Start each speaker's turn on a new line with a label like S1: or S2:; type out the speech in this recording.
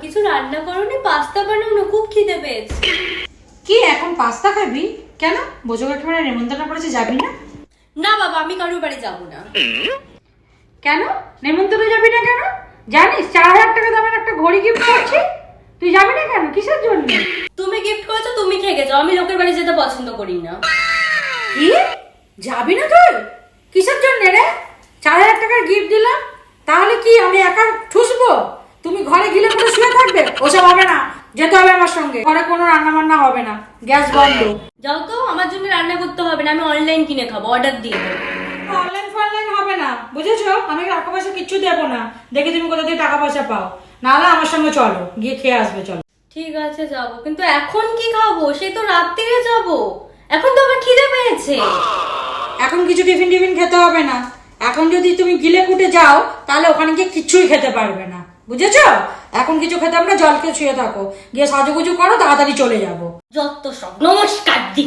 S1: কিছু রান্না করোনি, পাস্তা বানাও না, খুব খিদে পেয়েছে।
S2: কি এখন পাস্তা খাবি? কেন, বোঝো কাকিমারা নেমন্তন্ন করেছে, যাবি না?
S1: না বাবা, আমি কারোর বাড়ি যাবো না।
S2: কেন নেমন্তন্ন যাবি না কেন? জানিস 4000 টাকা দামের একটা ঘড়ি গিফট করছি, তুই যাবি না কেন? কিসের জন্য?
S1: তুমি গিফট করেছো, তুমি খেয়ে গেছো, আমি লোকের বাড়ি যেতে পছন্দ করি না।
S2: কি, যাবি না তুই? কিসের জন্য রে? 4000 টাকার গিফট দিলাম, তাহলে কি আমি একা ঠুসবো? তুমি ঘরে গিলে করে শুয়ে থাকবে? ওসব হবে না, যেতে হবে আমার সঙ্গে। ঘরে কোনো রান্না বান্না হবে না, গ্যাস বন্ধ।
S1: যাও তো, আমার জন্য রান্না করতে হবে না, আমি অনলাইন কিনে খাবো, অর্ডার দিয়ে দেবো।
S2: অনলাইন ফনলাইন হবে না, বুঝেছো? আমি টাকা পয়সা কিচ্ছু দেবো না, দেখি তুমি কোথা থেকে টাকা পয়সা পাও। নাহলে আমার সঙ্গে চলো, গিয়ে খেয়ে আসবে, চলো।
S1: ঠিক আছে যাবো, কিন্তু এখন কি খাবো? সে তো রাত্রিরে যাবো, এখন তো আমার খিদে পেয়েছে।
S2: এখন কিছু টিফিন টিফিন খেতে হবে না, এখন যদি তুমি গিলে কুটে যাও তাহলে ওখানে গিয়ে কিচ্ছুই খেতে পারবে না, বুঝেছো? এখন কিছু খেতে হবে না, জল খেয়ে শুয়ে থাকো, গিয়ে সাজুগুজু করো, তাড়াতাড়ি চলে যাবো।
S1: যত সব, নমস্কার দি।